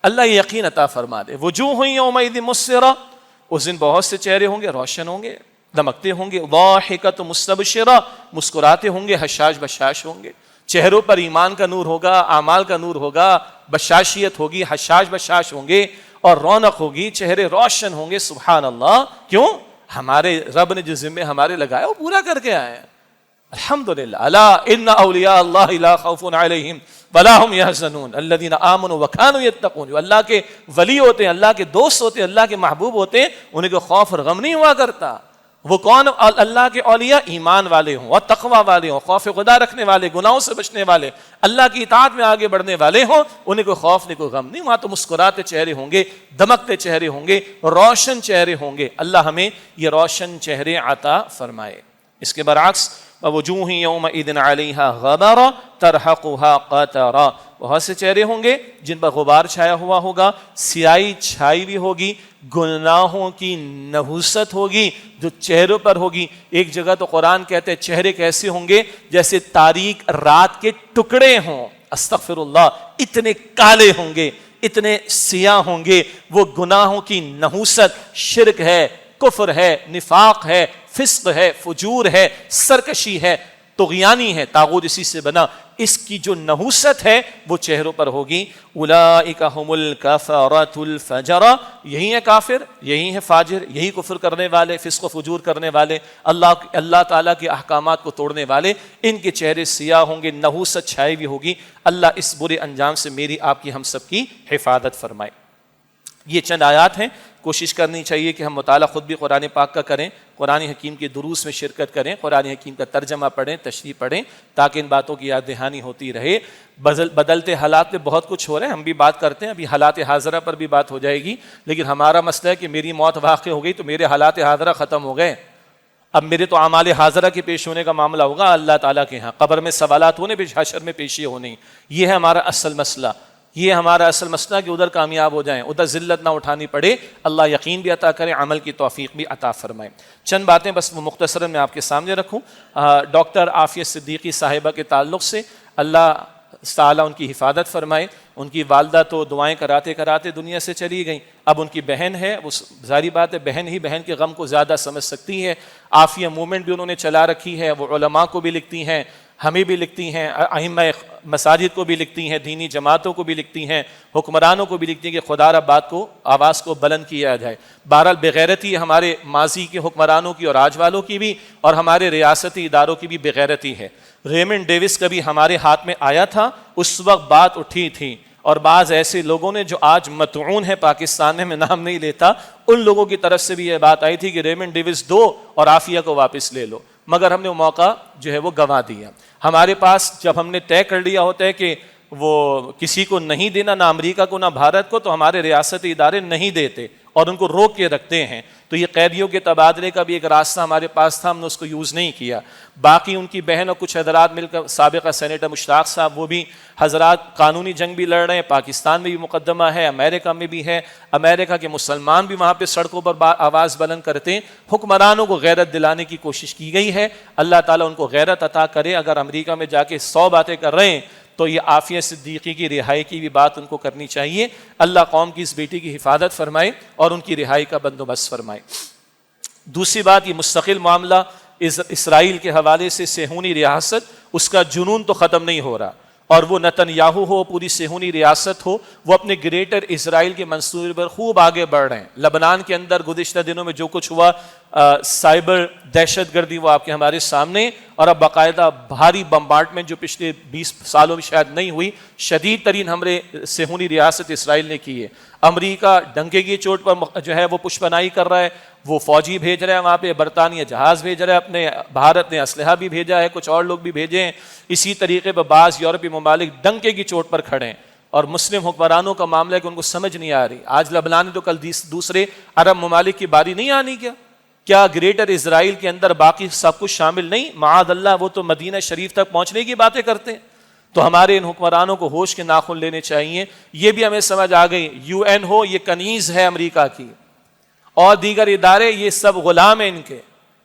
اللہ یہ یقین عطا فرما دے. وجوہ یومئذ مسفرہ، اس دن بہت سے چہرے ہوں گے، روشن ہوں گے، دمکتے ہوں گے. ضاحکۃ مستبشرہ، مسکراتے ہوں گے، حشاش بشاش ہوں گے. چہروں پر ایمان کا نور ہوگا، اعمال کا نور ہوگا، بشاشیت ہوگی، حشاش بشاش ہوں گے اور رونق ہوگی، چہرے روشن ہوں گے. سبحان اللہ. کیوں؟ ہمارے رب نے جو ذمے ہمارے لگایا وہ پورا کر کے آئے ہیں. الحمدللہ. الا ان اولیاء اللہ لا خوف علیہم ولا هم يحزنون الذين آمنوا وكانوا يتقون. جو اللہ کے ولی ہوتے ہیں، اللہ کے دوست ہوتے ہیں، اللہ کے محبوب ہوتے ہیں، انہیں کوئی خوف اور غم نہیں ہوا کرتا. وہ کون؟ اللہ کے اولیاء ایمان والے ہوں اور تقوی والے ہوں، خوف خدا رکھنے والے، گناہوں سے بچنے والے، اللہ کی اطاعت میں آگے بڑھنے والے ہوں. انہیں کوئی خوف نہیں، کوئی غم نہیں. وہاں تو مسکراتے چہرے ہوں گے، دمکتے چہرے ہوں گے، روشن چہرے ہوں گے. اللہ ہمیں یہ روشن چہرے عطا فرمائے. اس کے برعکس وجوہ یومئذ علیہا غبرہ ترہقہا قترہ، بہت سے چہرے ہوں گے جن پر غبار چھایا ہوا ہوگا، سیاہی چھائی ہوئی ہوگی، گناہوں کی نحوست ہوگی جو چہروں پر ہوگی. ایک جگہ تو قرآن کہتے ہیں چہرے کیسے ہوں گے جیسے تاریک رات کے ٹکڑے ہوں. استغفر اللہ. اتنے کالے ہوں گے، اتنے سیاہ ہوں گے. وہ گناہوں کی نحوست، شرک ہے، کفر ہے، نفاق ہے، فسق ہے، فجور ہے، سرکشی ہے، طغیانی ہے، طاغوت اسی سے بنا. اس کی جو نحوست ہے وہ چہروں پر ہوگی. اولئک هم الکفرۃ الفجرہ، یہی ہے کافر، یہی ہے فاجر، یہی کفر کرنے والے، فسق و فجور کرنے والے، اللہ تعالیٰ کے احکامات کو توڑنے والے. ان کے چہرے سیاہ ہوں گے، نحوست چھائی ہوئی ہوگی. اللہ اس برے انجام سے میری آپ کی ہم سب کی حفاظت فرمائے. یہ چند آیات ہیں کوشش کرنی چاہیے کہ ہم مطالعہ خود بھی قرآن پاک کا کریں، قرآن حکیم کے دروس میں شرکت کریں، قرآن حکیم کا ترجمہ پڑھیں، تشریح پڑھیں، تاکہ ان باتوں کی یاد دہانی ہوتی رہے۔ بدلتے حالات میں بہت کچھ ہو رہے ہیں، ہم بھی بات کرتے ہیں، ابھی حالات حاضرہ پر بھی بات ہو جائے گی، لیکن ہمارا مسئلہ ہے کہ میری موت واقع ہو گئی تو میرے حالات حاضرہ ختم ہو گئے، اب میرے تو اعمال حاضرہ کے پیش ہونے کا معاملہ ہوگا اللہ تعالیٰ کے ہاں، قبر میں سوالات ہونے، حشر میں پیشی ہونے۔ یہ ہے ہمارا اصل مسئلہ، یہ ہمارا اصل مسئلہ کہ ادھر کامیاب ہو جائیں، ادھر ذلت نہ اٹھانی پڑے۔ اللہ یقین بھی عطا کرے، عمل کی توفیق بھی عطا فرمائے۔ چند باتیں بس وہ مختصراً میں آپ کے سامنے رکھوں۔ ڈاکٹر عافیہ صدیقی صاحبہ کے تعلق سے اللہ تعالیٰ ان کی حفاظت فرمائے۔ ان کی والدہ تو دعائیں کراتے کراتے دنیا سے چلی گئیں، اب ان کی بہن ہے، وہ ظاہری بات ہے بہن ہی بہن کے غم کو زیادہ سمجھ سکتی ہے۔ عافیہ موومنٹ بھی انہوں نے چلا رکھی ہے، وہ علماء کو بھی لکھتی ہیں، ہمیں بھی لکھتی ہیں، ائمہ مساجد کو بھی لکھتی ہیں، دینی جماعتوں کو بھی لکھتی ہیں، حکمرانوں کو بھی لکھتی ہیں کہ خدا را بات کو، آواز کو بلند کیا جائے۔ بہرحال بغیرتی ہمارے ماضی کے حکمرانوں کی اور آج والوں کی بھی، اور ہمارے ریاستی اداروں کی بھی بغیرتی ہے۔ ریمنڈ ڈیوس کبھی ہمارے ہاتھ میں آیا تھا، اس وقت بات اٹھی تھی، اور بعض ایسے لوگوں نے جو آج مطعون ہے پاکستان میں نام نہیں لیتا، ان لوگوں کی طرف سے بھی یہ بات آئی تھی کہ ریمنڈ ڈیوس دو اور عافیہ کو واپس لے لو، مگر ہم نے وہ موقع جو ہے وہ گنوا دیا۔ ہمارے پاس جب ہم نے طے کر لیا ہوتا ہے کہ وہ کسی کو نہیں دینا، نہ امریکہ کو نہ بھارت کو، تو ہمارے ریاستی ادارے نہیں دیتے اور ان کو روک کے رکھتے ہیں۔ تو یہ قیدیوں کے تبادلے کا بھی ایک راستہ ہمارے پاس تھا، ہم نے اس کو یوز نہیں کیا۔ باقی ان کی بہن اور کچھ حضرات مل کر، سابقہ سینیٹر مشتاق صاحب، وہ بھی حضرات قانونی جنگ بھی لڑ رہے ہیں، پاکستان میں بھی مقدمہ ہے، امریکہ میں بھی ہے، امریکہ کے مسلمان بھی وہاں پہ سڑکوں پر آواز بلند کرتے ہیں۔ حکمرانوں کو غیرت دلانے کی کوشش کی گئی ہے، اللہ تعالیٰ ان کو غیرت عطا کرے۔ اگر امریکہ میں جا کے 100 باتیں کر رہے ہیں تو یہ عافیہ صدیقی کی رہائی کی بھی بات ان کو کرنی چاہیے۔ اللہ قوم کی اس بیٹی کی حفاظت فرمائے اور ان کی رہائی کا بندوبست فرمائے۔ دوسری بات، یہ مستقل معاملہ اسرائیل کے حوالے سے صہیونی ریاست، اس کا جنون تو ختم نہیں ہو رہا، اور وہ نتن یاہو ہو، پوری صہیونی ریاست ہو، وہ اپنے گریٹر اسرائیل کے منصوبے پر خوب آگے بڑھ رہے ہیں۔ لبنان کے اندر گزشتہ دنوں میں جو کچھ ہوا، سائبر دہشت گردی، وہ آپ کے ہمارے سامنے، اور اب باقاعدہ بھاری بمبارڈمنٹ جو پچھلے 20 سالوں میں شاید نہیں ہوئی، شدید ترین حملے صہیونی ریاست اسرائیل نے کیے۔ امریکہ ڈنکے کی چوٹ پر جو ہے وہ پشپناہی کر رہا ہے، وہ فوجی بھیج رہا ہے وہاں پہ، برطانیہ جہاز بھیج رہا ہے، اپنے بھارت نے اسلحہ بھی بھیجا ہے، کچھ اور لوگ بھی بھیجے ہیں۔ اسی طریقے پر بعض یورپی ممالک ڈنکے کی چوٹ پر کھڑے ہیں، اور مسلم حکمرانوں کا معاملہ ہے کہ ان کو سمجھ نہیں آ رہی۔ آج لبنان تو کل دوسرے عرب ممالک کی باری نہیں آنی کیا گریٹر اسرائیل کے اندر باقی سب کچھ شامل نہیں؟ معاذ اللہ، وہ تو مدینہ شریف تک پہنچنے کی باتیں کرتے ہیں۔ تو ہمارے ان حکمرانوں کو ہوش کے ناخن لینے چاہیے۔ یہ بھی ہمیں سمجھ آ گئی، یو این ہو، یہ کنیز ہے امریکہ کی، اور دیگر ادارے، یہ سب غلام ہیں ان کے،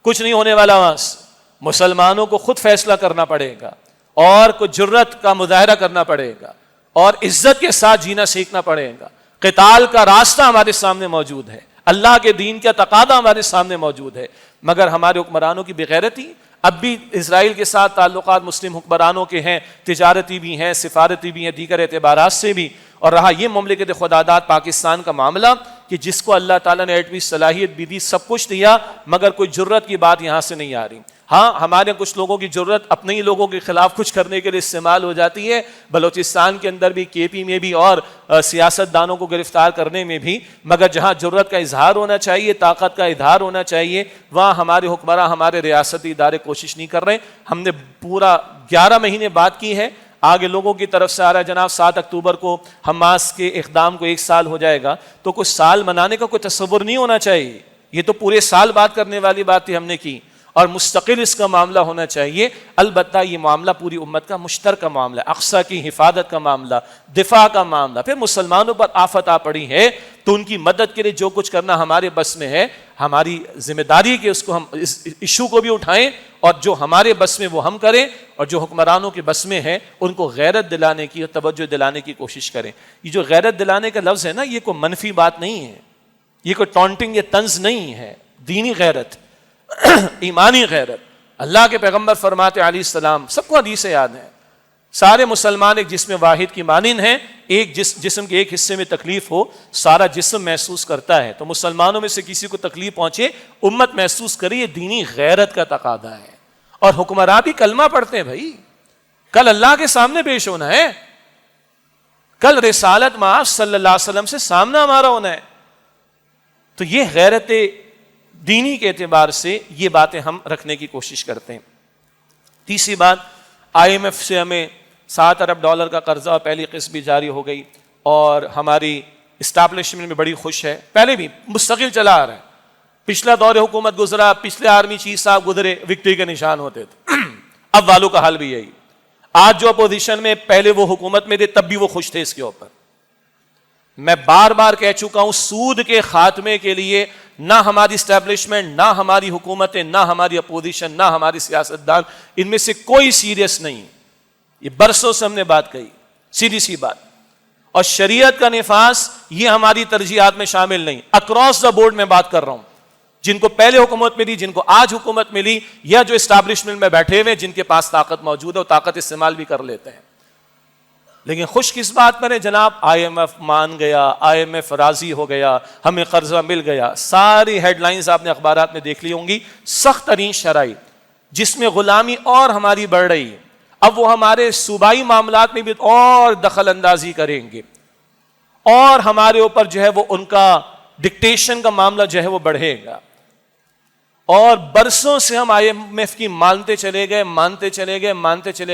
کچھ نہیں ہونے والا وہاں سے۔ مسلمانوں کو خود فیصلہ کرنا پڑے گا، اور کوئی جرت کا مظاہرہ کرنا پڑے گا، اور عزت کے ساتھ جینا سیکھنا پڑے گا۔ قتال کا راستہ ہمارے سامنے موجود ہے، اللہ کے دین کا تقاضا ہمارے سامنے موجود ہے، مگر ہمارے حکمرانوں کی بغیرتی۔ اب بھی اسرائیل کے ساتھ تعلقات مسلم حکمرانوں کے ہیں، تجارتی بھی ہیں، سفارتی بھی ہیں، دیگر اعتبارات سے بھی، اور رہا یہ مملکت خداداد پاکستان کا معاملہ کہ جس کو اللہ تعالیٰ نے ایٹمی صلاحیت بھی دی، سب کچھ دیا، مگر کوئی جرت کی بات یہاں سے نہیں آ رہی۔ ہاں، ہمارے کچھ لوگوں کی جرت اپنے ہی لوگوں کے خلاف کچھ کرنے کے لیے استعمال ہو جاتی ہے، بلوچستان کے اندر بھی، کے پی میں بھی، اور سیاست دانوں کو گرفتار کرنے میں بھی، مگر جہاں جرت کا اظہار ہونا چاہیے، طاقت کا اظہار ہونا چاہیے، وہاں ہمارے حکمراں، ہمارے ریاستی ادارے کوشش نہیں کر رہے۔ ہم نے پورا 11 مہینے بات کی ہے، آگے لوگوں کی طرف سے آ رہا ہے جناب 7 اکتوبر کو حماس کے اقدام کو 1 سال ہو جائے گا، تو کچھ سال منانے کا کوئی تصور نہیں ہونا چاہیے، یہ تو پورے سال بات کرنے والی بات تھی ہم نے کی، اور مستقل اس کا معاملہ ہونا چاہیے۔ البتہ یہ معاملہ پوری امت کا مشترکہ معاملہ ہے، اقصیٰ کی حفاظت کا معاملہ، دفاع کا معاملہ۔ پھر مسلمانوں پر آفت آ پڑی ہے تو ان کی مدد کے لیے جو کچھ کرنا ہمارے بس میں ہے، ہماری ذمہ داری کہ اس کو ہم اس ایشو کو بھی اٹھائیں، اور جو ہمارے بس میں وہ ہم کریں، اور جو حکمرانوں کے بس میں ہے ان کو غیرت دلانے کی اور توجہ دلانے کی کوشش کریں۔ یہ جو غیرت دلانے کا لفظ ہے نا، یہ کوئی منفی بات نہیں ہے، یہ کوئی ٹونٹنگ یا طنز نہیں ہے، دینی غیرت، ایمانی غیرت۔ اللہ کے پیغمبر فرماتے علیہ السلام، سب کو حدیث یاد ہے، سارے مسلمان ایک جسم واحد کی مانند ہیں، ایک جسم کے ایک حصے میں تکلیف ہو سارا جسم محسوس کرتا ہے، تو مسلمانوں میں سے کسی کو تکلیف پہنچے، امت محسوس کرے، یہ دینی غیرت کا تقاضا ہے۔ اور حکمراں بھی کلمہ پڑھتے ہیں بھائی، کل اللہ کے سامنے پیش ہونا ہے، کل رسالت مآب صلی اللہ علیہ وسلم سے سامنا ہمارا ہونا ہے۔ تو یہ غیرت دینی کے اعتبار سے یہ باتیں ہم رکھنے کی کوشش کرتے ہیں. تیسری بات, IMF سے ہمیں $7 ارب کا قرضہ پہلی قسط بھی جاری ہو گئی اور ہماری اسٹیبلشمنٹ میں بڑی خوش ہے. پہلے بھی مستقل چلا آ رہا ہے. پچھلا دور حکومت گزرا, پچھلے آرمی چیف صاحب گزرے, وکٹری کے نشان ہوتے تھے. اب والوں کا حال بھی یہی. آج جو اپوزیشن میں, پہلے وہ حکومت میں تھے تب بھی وہ خوش تھے اس کے اوپر. میں بار بار کہہ چکا ہوں, سود کے خاتمے کے لیے نہ ہماری اسٹیبلشمنٹ, نہ ہماری حکومتیں, نہ ہماری اپوزیشن, نہ ہماری سیاستدان, ان میں سے کوئی سیریس نہیں. یہ برسوں سے ہم نے بات کہی, سیدھی سی بات. اور شریعت کا نفاذ یہ ہماری ترجیحات میں شامل نہیں. اکراس دا بورڈ میں بات کر رہا ہوں, جن کو پہلے حکومت ملی, جن کو آج حکومت ملی, یا جو اسٹیبلشمنٹ میں بیٹھے ہوئے جن کے پاس طاقت موجود ہے, وہ طاقت استعمال بھی کر لیتے ہیں. لیکن خوش کس بات پر ہے جناب؟ IMF مان گیا, IMF راضی ہو گیا, ہمیں قرضہ مل گیا. ساری ہیڈ لائنز آپ نے اخبارات میں دیکھ لی ہوں گی. سخت ترین شرائط جس میں غلامی اور ہماری بڑھ رہی ہے. اب وہ ہمارے صوبائی معاملات میں بھی اور دخل اندازی کریں گے, اور ہمارے اوپر جو ہے وہ ان کا ڈکٹیشن کا معاملہ جو ہے وہ بڑھے گا. اور برسوں سے ہم IMF کی مانتے چلے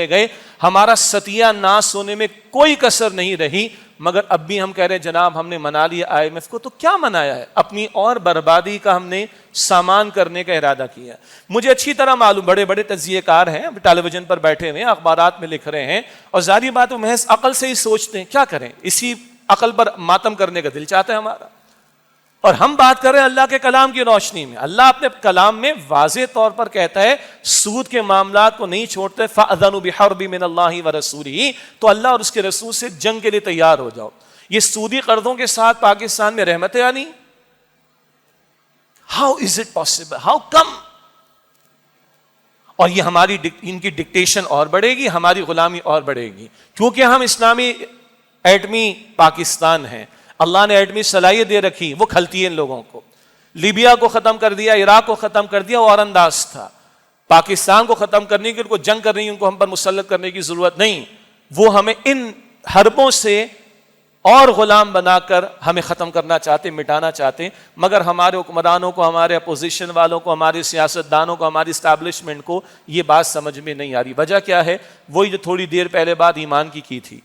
گئے, ہمارا ستیہ ناس ہونے میں کوئی کسر نہیں رہی. مگر اب بھی ہم کہہ رہے ہیں جناب ہم نے منا لیا IMF کو. تو کیا منایا ہے؟ اپنی اور بربادی کا ہم نے سامان کرنے کا ارادہ کیا. مجھے اچھی طرح معلوم, بڑے بڑے تجزیہ کار ہیں, ٹیلی ویژن پر بیٹھے ہوئے ہیں, اخبارات میں لکھ رہے ہیں, اور ظاہری بات وہ محض عقل سے ہی سوچتے ہیں. کیا کریں, اسی عقل پر ماتم کرنے کا دل چاہتا ہے ہمارا. اور ہم بات کر رہے ہیں اللہ کے کلام کی روشنی میں. اللہ اپنے کلام میں واضح طور پر کہتا ہے سود کے معاملات کو نہیں چھوڑتے. فَأَذَنُوا بِحَرْبٍ مِّنَ اللَّهِ وَرَسُولِهِ, تو اللہ اور اس کے رسول سے جنگ کے لیے تیار ہو جاؤ. یہ سودی قرضوں کے ساتھ پاکستان میں رحمتیں آنی, how is it possible, how come? اور یہ ہماری ان کی ڈکٹیشن اور بڑھے گی, ہماری غلامی اور بڑھے گی, کیونکہ ہم اسلامی ایٹمی پاکستان ہیں. اللہ نے ایٹمی صلاحیت دے رکھی, وہ کھلتی ہے ان لوگوں کو. لیبیا کو ختم کر دیا, عراق کو ختم کر دیا, وہ اور انداز تھا. پاکستان کو ختم کرنے کی, ان کو جنگ کرنی, ان کو ہم پر مسلط کرنے کی ضرورت نہیں. وہ ہمیں ان حربوں سے اور غلام بنا کر ہمیں ختم کرنا چاہتے, مٹانا چاہتے. مگر ہمارے حکمرانوں کو, ہمارے اپوزیشن والوں کو, ہمارے سیاستدانوں کو, ہماری اسٹیبلشمنٹ کو یہ بات سمجھ میں نہیں آ رہی. وجہ کیا ہے؟ وہی جو تھوڑی دیر پہلے بات ایمان کی تھی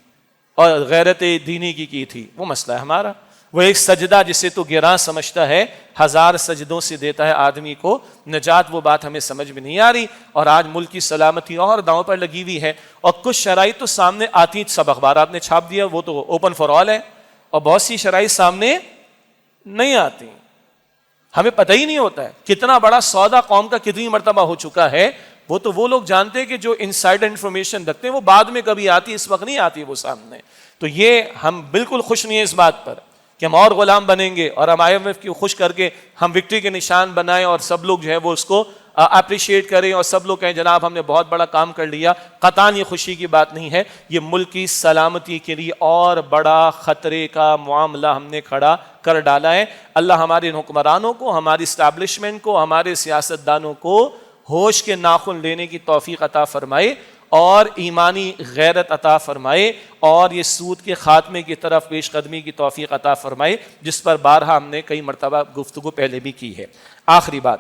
اور غیرت دینی کی تھی, وہ مسئلہ ہے ہمارا. وہ ایک سجدہ جسے تو گراں سمجھتا ہے, 1000 سجدوں سے دیتا ہے آدمی کو نجات, وہ بات ہمیں سمجھ میں نہیں آ رہی. اور آج ملک کی سلامتی اور داؤں پر لگی ہوئی ہے, اور کچھ شرائط تو سامنے آتی, سب اخبارات نے چھاپ دیا, وہ تو اوپن فار آل ہے, اور بہت سی شرائط سامنے نہیں آتی. ہمیں پتہ ہی نہیں ہوتا ہے کتنا بڑا سودا قوم کا کتنی مرتبہ ہو چکا ہے. وہ تو وہ لوگ جانتے ہیں کہ جو انسائڈر انفارمیشن رکھتے ہیں, وہ بعد میں کبھی آتی, اس وقت نہیں آتی وہ سامنے. تو یہ ہم بالکل خوش نہیں ہیں اس بات پر کہ ہم اور غلام بنیں گے, اور ہم IMF کی خوش کر کے ہم وکٹری کے نشان بنائیں, اور سب لوگ جو ہے وہ اس کو اپریشیٹ کریں, اور سب لوگ کہیں جناب ہم نے بہت بڑا کام کر لیا. قطعاً یہ خوشی کی بات نہیں ہے. یہ ملک کی سلامتی کے لیے اور بڑا خطرے کا معاملہ ہم نے کھڑا کر ڈالا ہے. اللہ ہمارے حکمرانوں کو, ہماری اسٹیبلشمنٹ کو, ہمارے سیاستدانوں کو ہوش کے ناخن لینے کی توفیق عطا فرمائے, اور ایمانی غیرت عطا فرمائے, اور یہ سود کے خاتمے کی طرف پیش قدمی کی توفیق عطا فرمائے, جس پر بارہا ہم نے کئی مرتبہ گفتگو پہلے بھی کی ہے. آخری بات,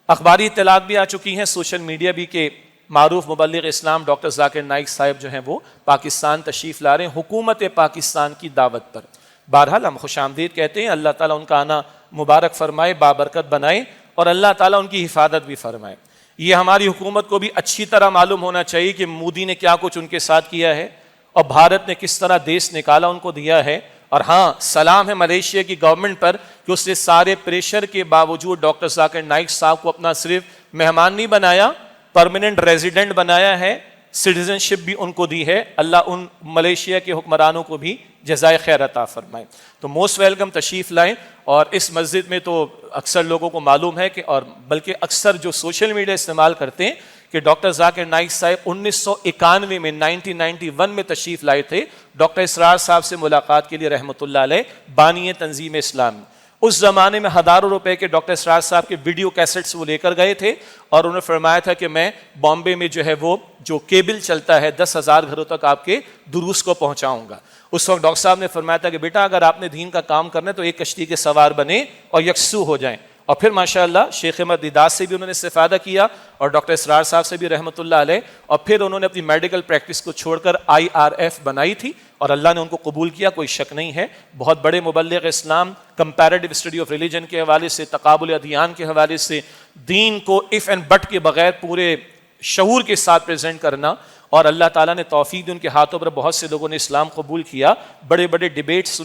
اخباری اطلاعات بھی آ چکی ہیں, سوشل میڈیا بھی, کہ معروف مبلغ اسلام ڈاکٹر ذاکر نائک صاحب جو ہیں وہ پاکستان تشریف لا رہے ہیں حکومت پاکستان کی دعوت پر. بہرحال ہم خوش آمدید کہتے ہیں, اللہ تعالیٰ ان کا آنا مبارک فرمائے, بابرکت بنائے, اور اللہ تعالیٰ ان کی حفاظت بھی فرمائے. یہ ہماری حکومت کو بھی اچھی طرح معلوم ہونا چاہیے کہ مودی نے کیا کچھ ان کے ساتھ کیا ہے, اور بھارت نے کس طرح دیش نکالا ان کو دیا ہے. اور ہاں, سلام ہے ملیشیا کی گورنمنٹ پر کہ اس نے سارے پریشر کے باوجود ڈاکٹر ذاکر نائک صاحب کو اپنا صرف مہمان نہیں بنایا, پرماننٹ ریزیڈنٹ بنایا ہے, سٹیزن شپ بھی ان کو دی ہے. اللہ ان ملیشیا کے حکمرانوں کو بھی جزائے خیر عطا فرمائے. تو موسٹ ویلکم, تشریف لائیں. اور اس مسجد میں تو اکثر لوگوں کو معلوم ہے کہ, اور بلکہ اکثر جو سوشل میڈیا استعمال کرتے ہیں, کہ ڈاکٹر ذاکر نائک صاحب 1991 میں 1991 میں تشریف لائے تھے ڈاکٹر اسرار صاحب سے ملاقات کے لیے رحمۃ اللہ علیہ, بانی تنظیم اسلام. اس زمانے میں ہزاروں روپے کے ڈاکٹر اسرار صاحب کے ویڈیو کیسٹس وہ لے کر گئے تھے اور انہوں نے فرمایا تھا کہ میں بامبے میں جو ہے وہ جو کیبل چلتا ہے 10,000 گھروں تک آپ کے دروس کو پہنچاؤں گا. اس وقت ڈاکٹر صاحب نے فرمایا تھا کہ بیٹا اگر آپ نے دین کا کام کرنا ہے تو ایک کشتی کے سوار بنے اور یکسو ہو جائیں. اور پھر ماشاءاللہ شیخ احمد دیداس سے بھی انہوں نے استفادہ کیا اور ڈاکٹر اسرار صاحب سے بھی رحمۃ اللہ علیہ, اور پھر انہوں نے اپنی میڈیکل پریکٹس کو چھوڑ کر IRF بنائی تھی اور اللہ نے ان کو قبول کیا, کوئی شک نہیں ہے. بہت بڑے مبلغ اسلام, کمپیریٹیو اسٹڈی آف ریلیجن کے حوالے سے, تقابل ادیان کے حوالے سے, دین کو اف اینڈ بٹ کے بغیر پورے شعور کے ساتھ پریزنٹ کرنا, اور اللہ تعالیٰ نے توفیق دی, ان کے ہاتھوں پر بہت سے لوگوں نے اسلام قبول کیا. بڑی بڑی ڈیبیٹس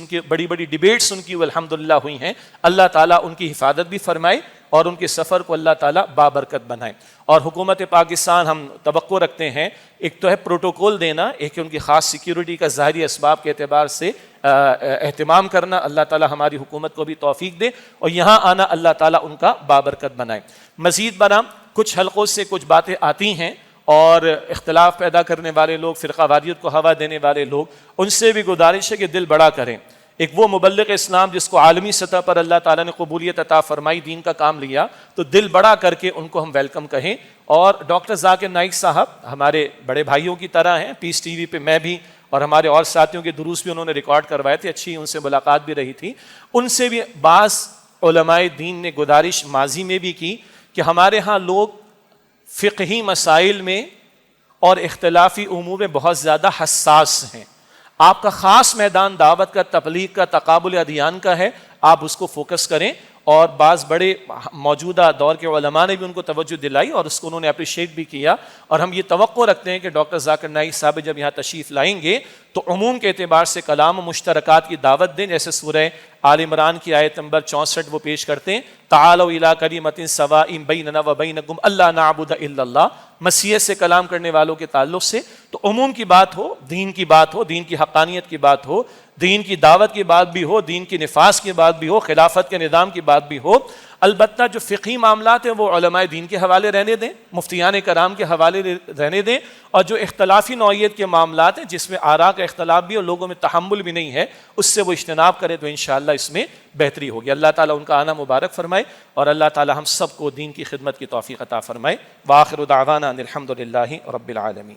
ان کی الحمدللہ ہوئی ہیں. اللہ تعالیٰ ان کی حفاظت بھی فرمائے اور ان کے سفر کو اللہ تعالیٰ بابرکت بنائے. اور حکومت پاکستان ہم توقع رکھتے ہیں, ایک تو ہے پروٹوکول دینا, ایک ان کی خاص سیکیورٹی کا ظاہری اسباب کے اعتبار سے اہتمام کرنا. اللہ تعالیٰ ہماری حکومت کو بھی توفیق دے اور یہاں آنا اللہ تعالیٰ ان کا بابرکت بنائے. مزید برآں کچھ حلقوں سے کچھ باتیں آتی ہیں اور اختلاف پیدا کرنے والے لوگ, فرقہ واریت کو ہوا دینے والے لوگ, ان سے بھی گزارش ہے کہ دل بڑا کریں. ایک وہ مبلغ اسلام جس کو عالمی سطح پر اللہ تعالیٰ نے قبولیت عطا فرمائی, دین کا کام لیا, تو دل بڑا کر کے ان کو ہم ویلکم کہیں. اور ڈاکٹر ذاکر نائک صاحب ہمارے بڑے بھائیوں کی طرح ہیں, پیس ٹی وی پہ میں بھی اور ہمارے اور ساتھیوں کے دروس بھی انہوں نے ریکارڈ کروائے تھے, اچھی ان سے ملاقات بھی رہی تھی. ان سے بھی بعض علماء دین نے گزارش ماضی میں بھی کی کہ ہمارے ہاں لوگ فقہی مسائل میں اور اختلافی امور میں بہت زیادہ حساس ہیں. آپ کا خاص میدان دعوت کا, تبلیغ کا, تقابل ادیان کا ہے, آپ اس کو فوکس کریں. اور بعض بڑے موجودہ دور کے علماء نے بھی ان کو توجہ دلائی اور اس کو انہوں نے اپریشیٹ بھی کیا. اور ہم یہ توقع رکھتے ہیں کہ ڈاکٹر ذاکر نائک صاحب جب یہاں تشریف لائیں گے تو عموم کے اعتبار سے کلام و مشترکات کی دعوت دیں, جیسے سورہ آل عمران کی آیت نمبر 64 وہ پیش کرتے ہیں, تعالوا الی کلمۃ سواء بیننا وبینکم الا نعبد الا اللہ. مسیحیت سے کلام کرنے والوں کے تعلق سے تو عموم کی بات ہو, دین کی بات ہو, دین کی حقانیت کی بات ہو, دین کی دعوت کی بات بھی ہو, دین کی نفاذ کی بات بھی ہو, خلافت کے نظام کی بات بھی ہو. البتہ جو فقہی معاملات ہیں وہ علماء دین کے حوالے رہنے دیں, مفتیان کرام کے حوالے رہنے دیں. اور جو اختلافی نوعیت کے معاملات ہیں جس میں آراء کا اختلاف بھی اور لوگوں میں تحمل بھی نہیں ہے, اس سے وہ اجتناب کرے تو انشاءاللہ اس میں بہتری ہوگی. اللہ تعالیٰ ان کا آنا مبارک فرمائے اور اللہ تعالیٰ ہم سب کو دین کی خدمت کی توفیق عطا فرمائے. وآخر دعوانا ان الحمد للہ رب العالمین.